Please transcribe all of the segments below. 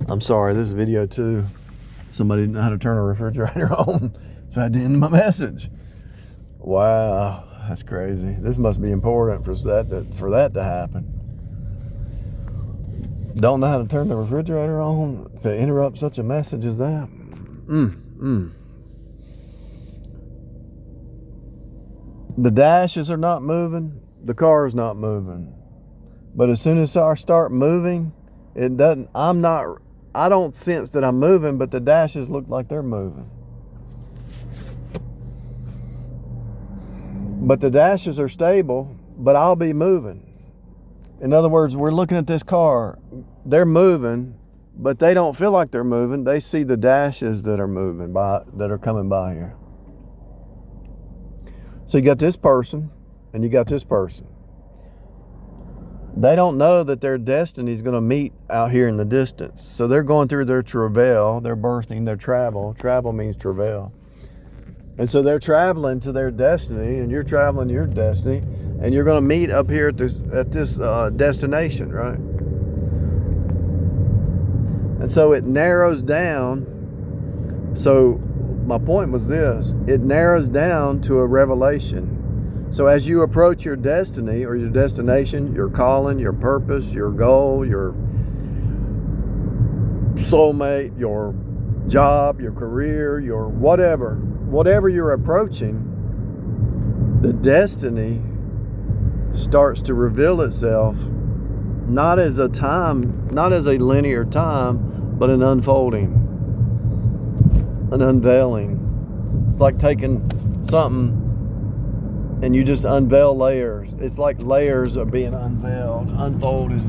I'm sorry, this is video 2. Somebody didn't know how to turn a refrigerator on, so I had to end my message. Wow, that's crazy. This must be important for that to happen. Don't know how to turn the refrigerator on to interrupt such a message as that. The dashes are not moving. The car is not moving. But as soon as I start moving, it doesn't. I don't sense that I'm moving, but the dashes look like they're moving. But the dashes are stable, but I'll be moving. In other words, we're looking at this car. They're moving, but they don't feel like they're moving. They see the dashes that are moving by, that are coming by here. So you got this person, and you got this person. They don't know that their destiny is going to meet out here in the distance. So they're going through their travail, their birthing, their travel. Travel means travail. And so they're traveling to their destiny, and you're traveling to your destiny, and you're going to meet up here at this destination, right? And so it narrows down. So my point was this: it narrows down to a revelation. So as you approach your destiny or your destination, your calling, your purpose, your goal, your soulmate, your job, your career, your whatever you're approaching, the destiny starts to reveal itself, not as a linear time, but an unfolding, an unveiling. It's like taking something and you just unveil layers. It's like layers are being unveiled, unfolded.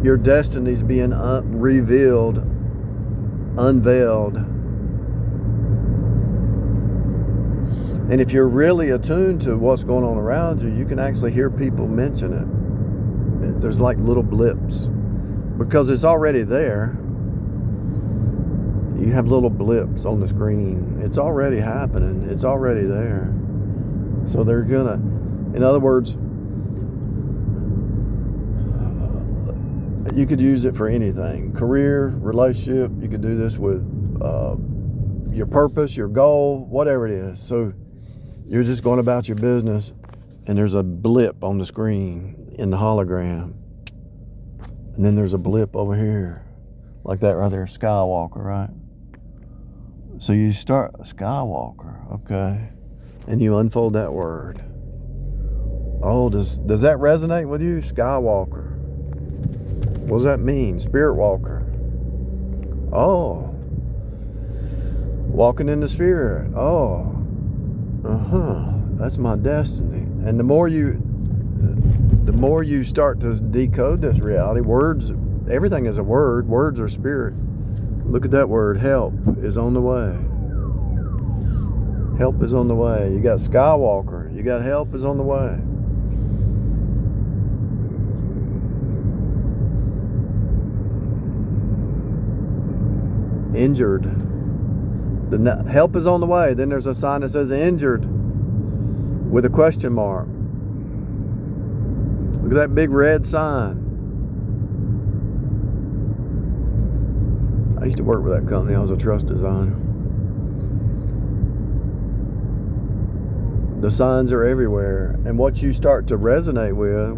Your destiny's being revealed, unveiled. And if you're really attuned to what's going on around you, you can actually hear people mention it. There's like little blips, because it's already there. You have little blips on the screen. It's already happening. It's already there. So they're gonna, in other words, you could use it for anything. Career, relationship, you could do this with your purpose, your goal, whatever it is. So you're just going about your business, and there's a blip on the screen in the hologram. And then there's a blip over here, like that right there, Skywalker, right? So you start Skywalker, okay, and you unfold that word. Oh, does that resonate with you? Skywalker. What does that mean? Spirit walker. Oh, walking in the spirit. Oh, that's my destiny. And the more you start to decode this reality, words, everything is a word. Words are spirit. Look at that word, help is on the way. Help is on the way. You got Skywalker. You got help is on the way. Injured. The help is on the way. Then there's a sign that says injured with a question mark. Look at that big red sign. I used to work with that company. I was a truss designer. The signs are everywhere. And what you start to resonate with,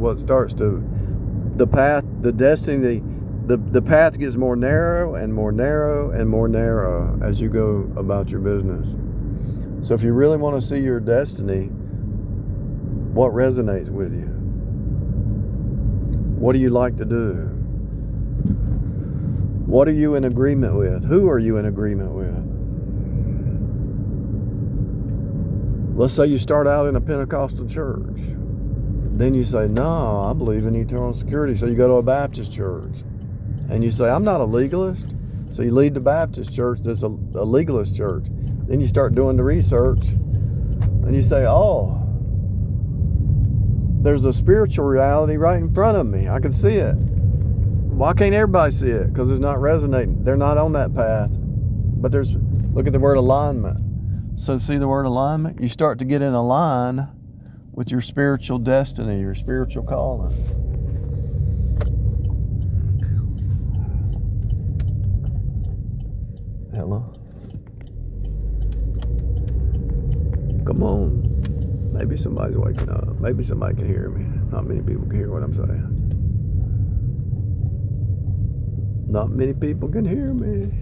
the path, the destiny, the path gets more narrow and more narrow and more narrow as you go about your business. So if you really want to see your destiny, what resonates with you? What do you like to do? What are you in agreement with? Who are you in agreement with? Let's say you start out in a Pentecostal church. Then you say, no, I believe in eternal security. So you go to a Baptist church. And you say, I'm not a legalist. So you leave the Baptist church that's a legalist church. Then you start doing the research. And you say, oh, there's a spiritual reality right in front of me. I can see it. Why can't everybody see it? Because it's not resonating. They're not on that path. But look at the word alignment. So see the word alignment? You start to get in a line with your spiritual destiny, your spiritual calling. somebody's waking up. Maybe somebody can hear me. Not many people can hear what I'm saying. Not many people can hear me.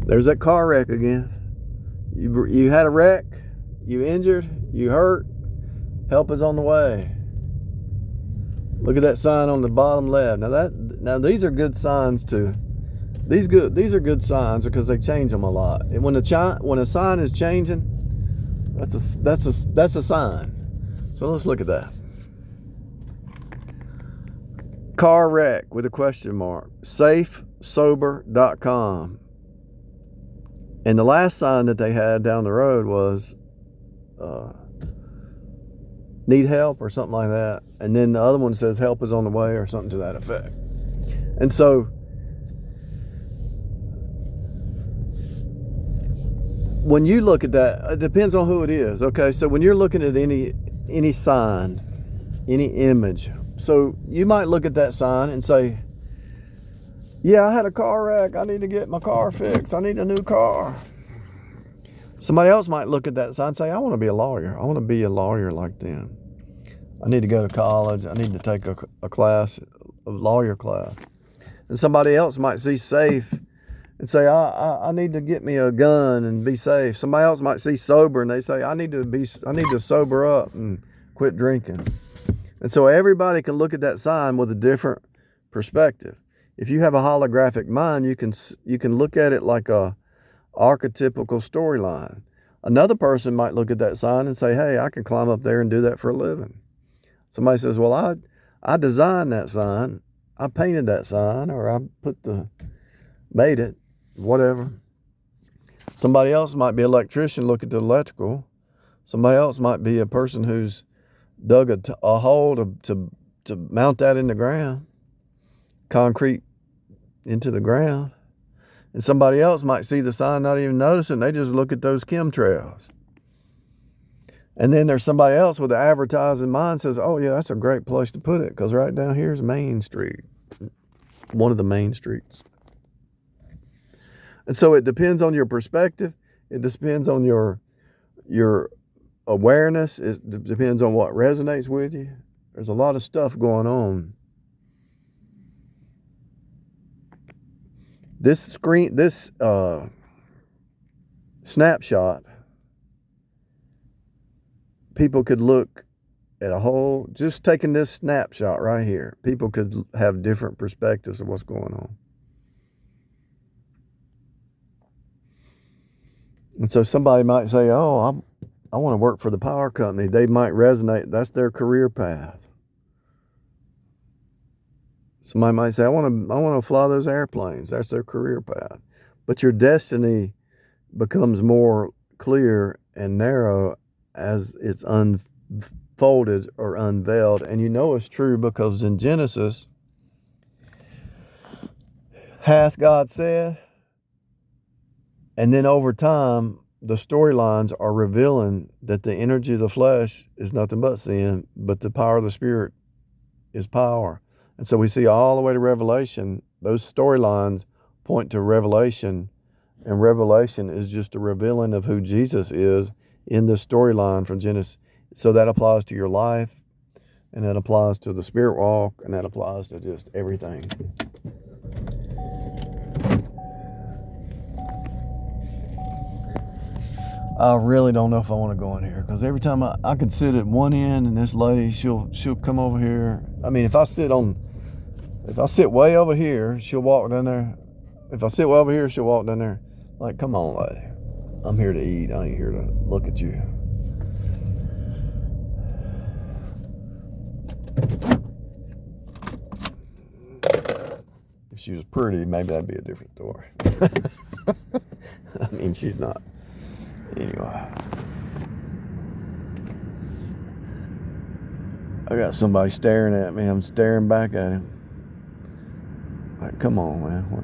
There's that car wreck again. You had a wreck. You injured. You hurt. Help is on the way. Look at that sign on the bottom left. Now these are good signs too. These are good signs because they change them a lot. And when a sign is changing, that's a sign. So let's look at that. Car wreck with a question mark. Safesober.com. And the last sign that they had down the road was need help or something like that. And then the other one says help is on the way or something to that effect. And so when you look at that, it depends on who it is. Okay, so when you're looking at any sign, any image, so you might look at that sign and say, yeah, I had a car wreck. I need to get my car fixed. I need a new car. Somebody else might look at that sign and say, I want to be a lawyer. I want to be a lawyer like them. I need to go to college. I need to take a class, a lawyer class. And somebody else might see safe and say, I need to get me a gun and be safe. Somebody else might see sober and they say, I need to sober up and quit drinking. And so everybody can look at that sign with a different perspective. If you have a holographic mind, you can look at it like a archetypical storyline. Another person might look at that sign and say, hey, I can climb up there and do that for a living. Somebody says, well, I designed that sign. I painted that sign, or I made it, whatever. Somebody else might be an electrician, look at the electrical. Somebody else might be a person who's dug a hole to mount that in the ground, concrete into the ground. And somebody else might see the sign, not even notice it, and they just look at those chemtrails. And then there's somebody else with the advertising mind says, oh yeah, that's a great place to put it because right down here is Main Street, one of the main streets. And so it depends on your perspective. It depends on your awareness. It depends on what resonates with you. There's a lot of stuff going on. This snapshot, people could look at a whole, just taking this snapshot right here, people could have different perspectives of what's going on. And so somebody might say, oh, I want to work for the power company. They might resonate. That's their career path. Somebody might say, I want to fly those airplanes. That's their career path. But your destiny becomes more clear and narrow as it's unfolded or unveiled. And you know it's true because in Genesis, hath God said, and then over time, the storylines are revealing that the energy of the flesh is nothing but sin, but the power of the Spirit is power. And so we see all the way to Revelation, those storylines point to Revelation, and Revelation is just a revealing of who Jesus is in the storyline from Genesis. So that applies to your life, and that applies to the spirit walk, and that applies to just everything. I really don't know if I want to go in here because every time I can sit at one end and this lady, she'll come over here. I mean, if I sit way over here, she'll walk down there. If I sit way over here, she'll walk down there. Like, come on, lady. I'm here to eat. I ain't here to look at you. If she was pretty, maybe that'd be a different story. I mean, she's not. Anyway, I got somebody staring at me. I'm staring back at him. Like, come on, man. What?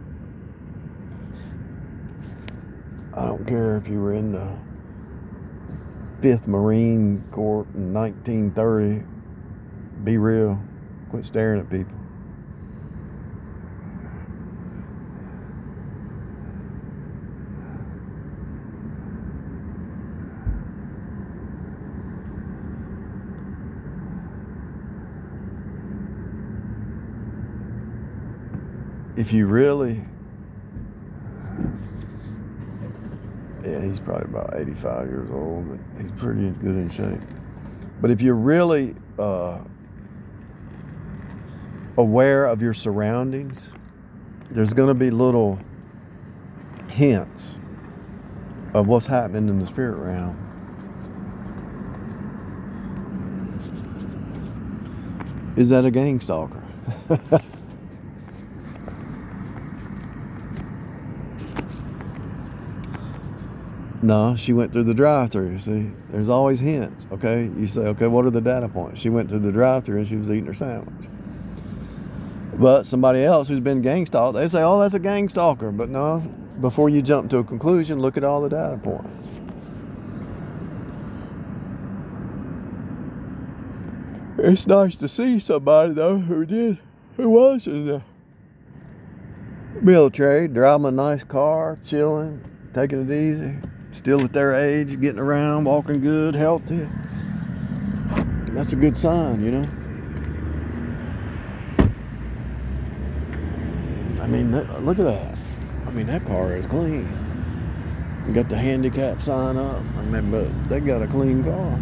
I don't care if you were in the 5th Marine Corps in 1930. Be real. Quit staring at people. if you really, yeah, he's probably about 85 years old, but he's pretty good in shape. But if you're really aware of your surroundings, there's going to be little hints of what's happening in the spirit realm. Is that a gang stalker? No, she went through the drive-thru. See, there's always hints, okay? You say, okay, what are the data points? She went through the drive-thru and she was eating her sandwich. But somebody else who's been gang stalked, they say, oh, that's a gang stalker. But no, before you jump to a conclusion, look at all the data points. It's nice to see somebody, though, who was in the military, driving a nice car, chilling, taking it easy, still at their age, getting around, walking good, healthy. That's a good sign, you know. I mean, look at that. I mean, that car is clean. You got the handicap sign up. I mean, but they got a clean car.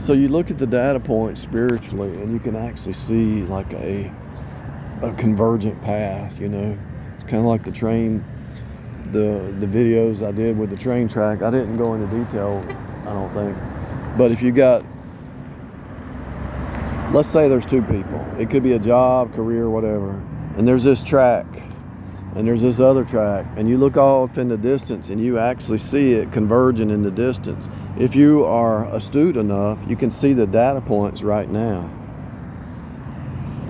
So you look at the data points spiritually, and you can actually see like a convergent path. You know, it's kind of like the train. The videos I did with the train track. I didn't go into detail, I don't think. But if you got, let's say there's two people. It could be a job, career, whatever. And there's this track, and there's this other track, and you look off in the distance, and you actually see it converging in the distance. If you are astute enough, you can see the data points right now.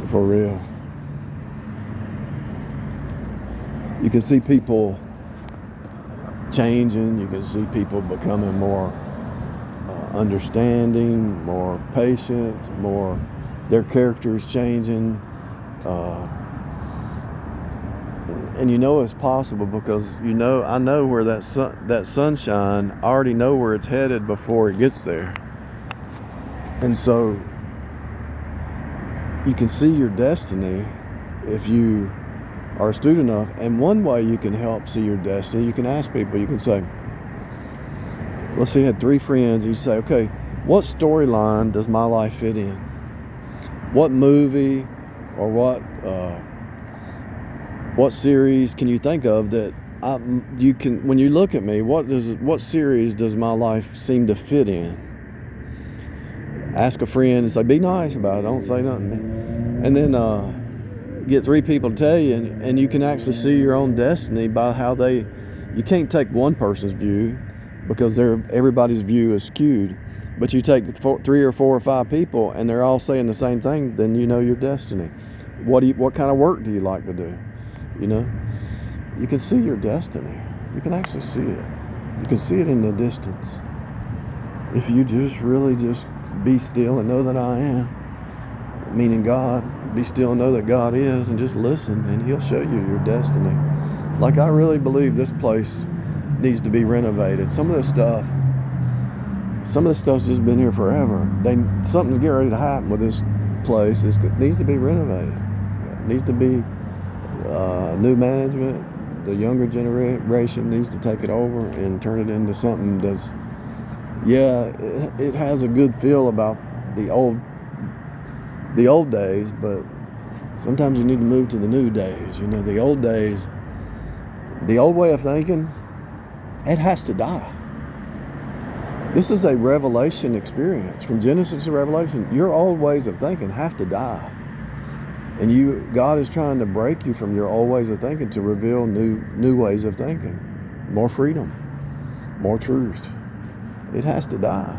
For real. You can see people changing. You can see people becoming more understanding, more patient, more, their characters changing. And you know it's possible because you know, I know where that sunshine, I already know where it's headed before it gets there. And so you can see your destiny if you are astute enough. And one way you can help see your destiny, you can ask people, you can say, let's say you had 3 friends, and you say, okay, what storyline does my life fit in? What movie or what series can you think of that you can, when you look at me, what series does my life seem to fit in? Ask a friend and say, be nice about it, don't say nothing. And then get 3 people to tell you, and you can actually see your own destiny by how you can't take one person's view because everybody's view is skewed. But you take 3 or 4 or 5 people and they're all saying the same thing, then you know your destiny. What kind of work do you like to do? You know, you can see your destiny. You can actually see it. You can see it in the distance. If you really just be still and know that I am, meaning God, be still and know that God is, and just listen, and He'll show you your destiny. Like, I really believe this place needs to be renovated. Some of this stuff's just been here forever. Something's getting ready to happen with this place. It needs to be renovated. It needs to be new management. The younger generation needs to take it over and turn it into something that's, it has a good feel about the old days, but sometimes you need to move to the new days. You know, the old days, the old way of thinking, it has to die. This is a revelation experience. From Genesis to Revelation, your old ways of thinking have to die. And God is trying to break you from your old ways of thinking to reveal new ways of thinking. More freedom, more truth. It has to die.